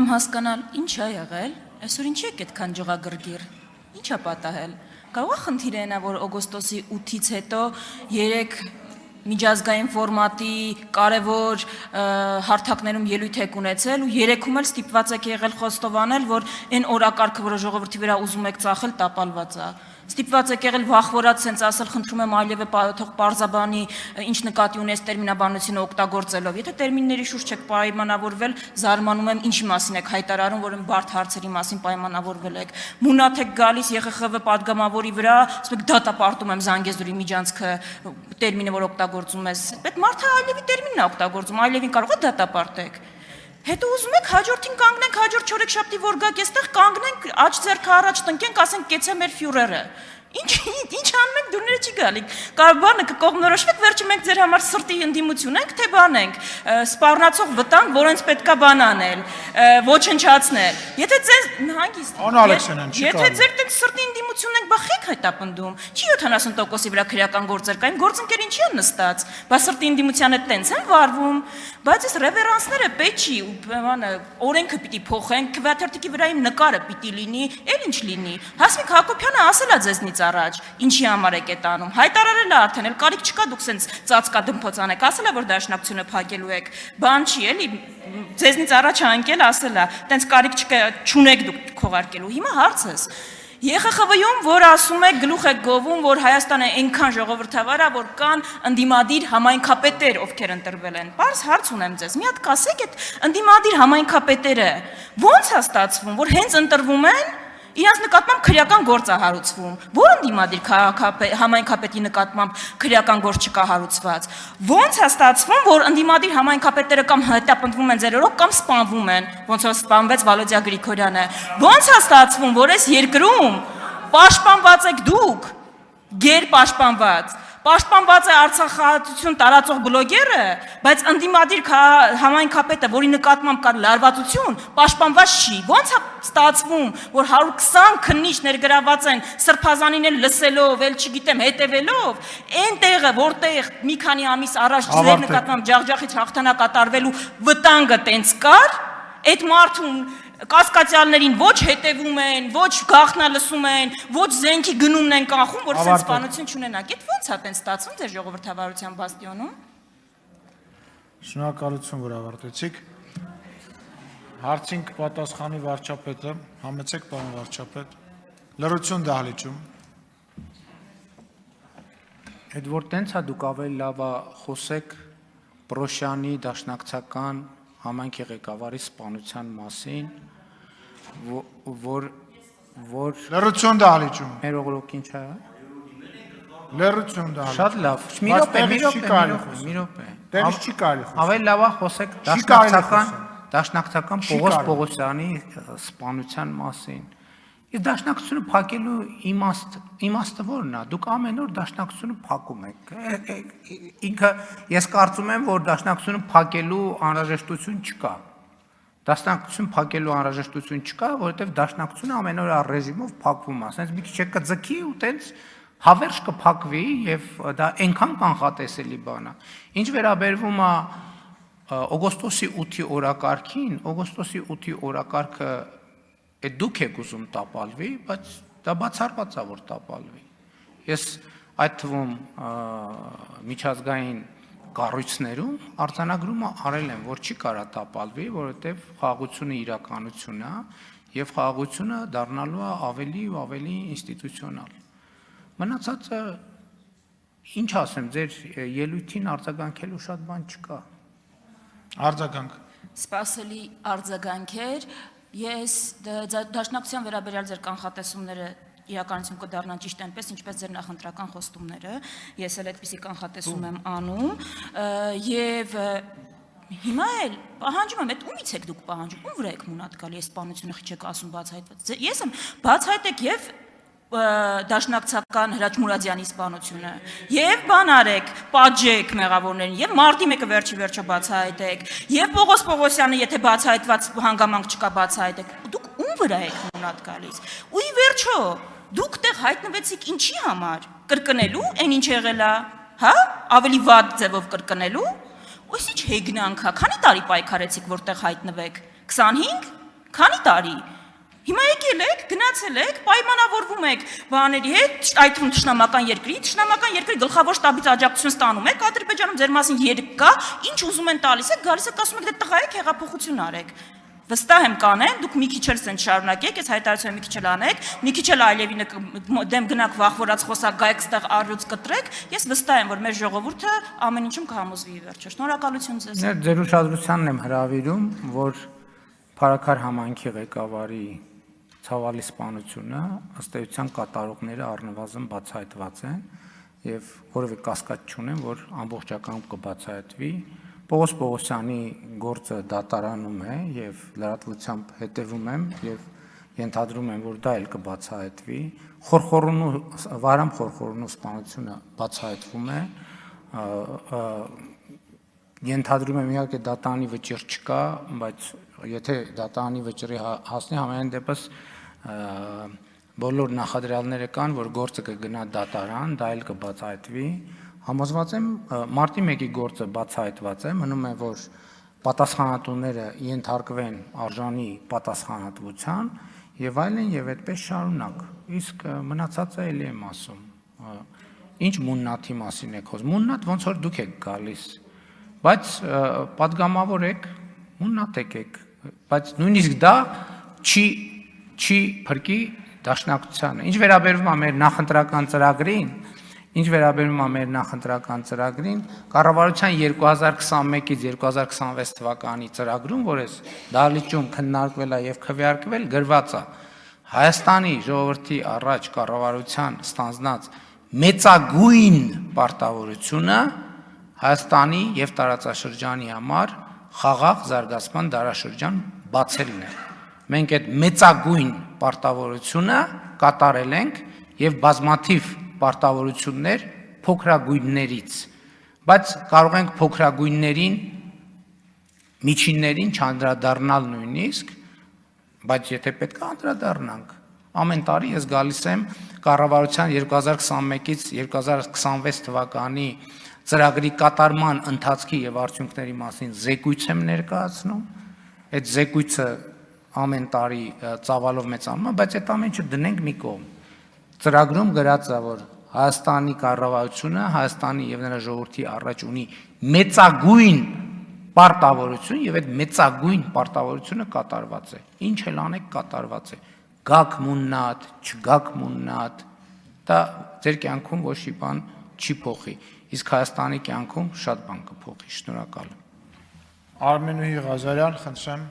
եմ հասկանալ, ինչ է եղել, այսօր ինչի եք այդքան ջղագրգիռ, ինչ է պատահել, կարող է խնդիր այնա, որ օգոստոսի 8-ից հետո 3 միջազգային ֆորմատի կարևոր հարթակներում ելույթ եք ունեցել ու 3-ում էլ ստիպված եք եղել խոստովանել, որ այն օրակարգը, որը ժողովրդի վրա ուզում եք ծախել, տապալված է։ Ստիպված եք եղել վախվորած սենց ասել, խնդրում եմ այլևէ թող պարզաբանի, ինչ նկատի ունես տերմինաբանությունը օգտագործելով։ Եթե տերմինների շուրջ եք պայմանավորվել, զարմանում եմ ինչի մասին եք հայտարարում, որ բարդ հարցերի մասին պայմանավորվել եք։ Մունաթ եք գալիս ԵԽԽՎ падգամավորի վրա, ասում եք դատապարտում եմ Զանգեզուրի միջանցքը տերմինը, որ օգտագործում ես։ Պետք մարդը այլևի տերմինն է օգտագործում, այլևին կարող է դատապարտեք։ Հետո ուզում եք հաջորդին կանգնենք, հաջորդ չորեքշաբթի որ գաք այստեղ կանգնենք, աջ ձեռքը առաջ տնկենք, ասենք կեցե մեր ֆյուրերը։ Ինչ անում եք, դուրները չի գալիք։ Կարող բանը կկողմնորոշվեք, վերջը մենք ձեր համար սրտի ընդդիմություն ենք, թե բան ենք, սպառնացող վտանգ, որոնց պետքա բան անել, ոչնչացնել։ Եթե ձեզ հանգիստ։ Անա Ալեքսանյան, չի Եթե ձեր տեղ սրտի ընդդիմություն եք, բա խեք հետապնդում։ Չի 70%-ի վրա քրեական գործեր կային, գործընկեր ինչի են նստած։ Բա սրտի ընդդիմությանը տենց են վարվում։ Բայց այս ռևերանսները պետք չի, բանը օրենքը պիտի փոխենք, քվեաթերթիկի վրա իմ նկարը պիտի լինի, էլ ինչ լինի։ Հասմիկ Հակոբյանը ասել է ձեզնից առաջ, ինչի համար եք այդ անում։ Հայտարարել է արդեն, էլ կարիք չկա դուք սենց ծածկա դմփոց անեք, ասել է որ դաշնակցությունը փակելու եք։ Բան չի էլի, ձեզնից առաջ անկել ասել է, տենց կարիք չկա, չունեք դուք քողարկելու։ Հիմա հարցս ԵԽԽՎ-ում, որ ասում եք, գլուխ եք գովում, որ Հայաստանը այնքան ժողովրդավար է, որ կան ընդդիմադիր համայնքապետեր, ովքեր ընտրվել են։ Պարզ հարց ունեմ ձեզ, մի հատ կասեք այդ ընդդիմադիր համայնքապետերը ո՞նց է ստացվում, որ հենց ընտրվում են, իրանց նկատմամբ քրեական գործ է հարուցվում։ Որ ընդդիմադիր համայնքապետի նկատմամբ քրեական գործ չկա հարուցված։ Ո՞նց է ստացվում, որ ընդդիմադիր համայնքապետերը կամ հետապնդվում են ձերերով կամ սպանվում են, ոնց որ սպանվեց Վալոդիա Գրիգորյանը։ Ո՞նց է ստացվում, որ այս երկրում պաշտպանված եք դուք, գերպաշտպանված։ Պաշտպանված է Արցախահայություն տարածող բլոգերը, բայց ընդդիմադիր համայնքապետը, որի նկատմամբ կա լարվածություն, պաշտպանված չի։ Ոնց է ստացվում, որ 120 քննիչ ներգրաված են սրբազանին էլ լսելով, էլ չգիտեմ, հետևելով, այն տեղը, որտեղ մի քանի ամիս առաջ ձեր նկատմամբ ջախջախից հաղթանակ կատարվելու վտանգը տենց կար, այդ մարդուն կասկածյալներին ոչ հետևում են, ոչ գաղտնա լսում են, ոչ զենքի գնումն են կանխում, որ սենց սպանություն չունենաք։ Այդ ո՞նց է տենց ստացվում ձեր ժողովրդավարության բաստիոնում։ Շնորհակալություն, որ ավարտեցիք։ Հարցին կպատասխանի վարչապետը, համեցեք պարոն վարչապետ։ Լրություն դահլիճում։ Այդ որ տենց է դուք ավելի լավ խոսեք Պրոշյանի դաշնակցական համայնքի ղեկավարի սպանության մասին, որ լրություն դահլիճում։ մեր օգլոկին չէ։ Լրություն դահլիճում։ Շատ լավ։ Մի րոպե։ Դերից չի կարելի խոսել։ Ավելի լավ է խոսեք դաշնակցական Պողոս Պողոսյանի սպանության մասին։ Իսկ դաշնակցությունը փակելու իմաստը ո՞րն է։ Դուք ամեն օր դաշնակցությունը փակում եք։ Ինքը ես կարծում եմ, որ դաշնակցությունը փակելու անհրաժեշտություն չկա։ Դաշնակցություն փակելու անհրաժեշտություն չկա, որովհետև դաշնակցությունը ամեն օր ռեժիմով փակվում է։ Ասենց մի քիչ կձգի ու տենց հավերժ կփակվի եւ դա այնքան կանխատեսելի բան է։ Ինչ վերաբերվում է օգոստոսի 8-ի օրակարգին, օգոստոսի 8-ի օրակարգը այդ դուք եք ուզում տապալվի, բայց դա բացառված է, որ տապալվի։ Ես այդ թվում միջազգային կառույցներում արձանագրումը արել եմ, որ չի կարա տապալվի, որովհետև խաղաղությունը իրականություն է եւ խաղաղությունը դառնալու է ավելի ու ավելի ինստիտուցիոնալ։ Մնացածը ինչ ասեմ, ձեր ելույթին արձագանքելու շատ բան չկա։ Արձագանք։ Սպասելի արձագանքեր, ես դաշնակցության վերաբերյալ ձեր կանխատեսումները իրականություն կդառնան ճիշտ այնպես, ինչպես ձեր նախընտրական խոստումները, ես էլ այդպիսի կանխատեսում եմ անում, եւ հիմա էլ պահանջում եմ, այդ ումից եք դուք պահանջում, ում վրա եք մունատ գալի, այս սպանությունը չեք ասում բացահայտված։ Ես եմ բացահայտեք եւ դաշնակցական Հրաչ Մուրադյանի սպանությունը եւ բան արեք, պատժեք մեղավորներին եւ մարտի 1-ը վերջը բացահայտեք եւ Պողոս Պողոսյանը եթե բացահայտված հանգամանք չկա բացահայտեք, դուք ում վրա եք մունատ գալիս։ Ու ի վերջո դուք տեղ հայտնվեցիք ինչի համար, կրկնելու այն ինչ եղել է, հա, ավելի վատ ձևով կրկնելու, ու ինչ հեգնանք է, քանի տարի պայքարեցիք որտեղ հայտնվեք, 25 Քանի տարի։ Հիմա եկել եք, գնացել եք, պայմանավորվում եք բաների հետ, այդ թվում ճշնամական երկրի գլխավոր շտաբից աջակցություն ստանում եք, Ադրբեջանում ձեր մասին երկ կա, ինչ ուզում են տալիս եք, գալիս եք ասում եք դե տղա եք հեղափոխություն արեք։ Վստահ եմ կանեն, դուք մի քիչ էլ սենց շարունակեք, այս հայտարարությունը մի քիչ էլ անեք, մի քիչ էլ Ալիևինը դեմ գնաք վախվորած խոսակ գայք ստեղ առյուծ կտրեք, ես վստահ եմ, որ մեր ժողովուրդը ամեն ինչում կհամոզվի վերջը։ Շնորհակալություն ձեզ։ Ձեր ուշադրությանն եմ հրավիրում, որ Փարաքար համայնքի ղեկավարի ցավալի սպանությունը ըստ էության կատարողները առնվազն բացահայտված են եւ որևէ կասկած չունեմ, որ ամբողջական կբացահայտվի։ Պողոս Պողոսյանի գործը դատարանում է եւ լրատվությամբ հետեւում եմ եւ ենթադրում եմ, որ դա էլ կբացահայտվի։ Վարամ Խորխորունու սպանությունը բացահայտվում է։ Ենթադրում եմ իհարկե դատարանի վճիռ չկա, բայց եթե դատարանի վճռի հասնի, համենայն դեպս բոլոր նախադրյալները կան, որ գործը կգնա դատարան, դա էլ կբացահայտվի։ Համոզված եմ, մարտի 1-ի գործը բացահայտված է, մնում է, որ պատասխանատուները ենթարկվեն արժանի պատասխանատվության եւ այլն եւ այդպես շարունակ։ Իսկ մնացածը էլի եմ ասում։ Ինչ մուննաթի մասին եք խոսում։ Մուննաթ ոնց որ դուք եք գալիս, բայց падգամավոր եք, մուննաթ եք, բայց նույնիսկ դա չի փրկի դաշնակցությանը։ Ինչ վերաբերվում է մեր նախընտրական ծրագրին, կառավարության 2021-ից 2026 թվականի ծրագրում, որ այս դահլիճում քննարկվել է եւ քվեարկվել, գրված է Հայաստանի ժողովրդի առաջ կառավարության ստանձնած մեծագույն պարտավորությունը Հայաստանի եւ տարածաշրջանի համար խաղաղ զարգացման դարաշրջան բացելն է։ Մենք այդ մեծագույն պարտավորությունը կատարել ենք եւ բազմաթիվ պարտավորություններ փոքրագույններից, բայց կարող ենք փոքրագույններին, միջիններին չանդրադառնալ նույնիսկ, բայց եթե պետք է անդրադառնանք, ամեն տարի ես գալիս եմ կառավարության 2021-ից 2026 թվականի ծրագրի կատարման ընթացքի եւ արդյունքների մասին զեկույց եմ ներկայացնում, այդ զեկույցը ամեն տարի ծավալով մեծանում է, բայց այդ ամեն ինչը դնենք մի կողմ։ Ծրագրում գրած է, որ Հայաստանի կառավարությունը Հայաստանի եւ նրա ժողովրդի առաջ ունի մեծագույն պարտավորություն եւ այդ մեծագույն պարտավորությունը կատարված է։ Ինչ էլ անեք կատարված է։ Գաք մուննատ, չգաք մուննատ, դա ձեր կյանքում ոչ մի բան չի փոխի։ Իսկ Հայաստանի կյանքում շատ բան կփոխի։ Շնորհակալ եմ։ Արմենուհի Ղազարյան, խնդրեմ։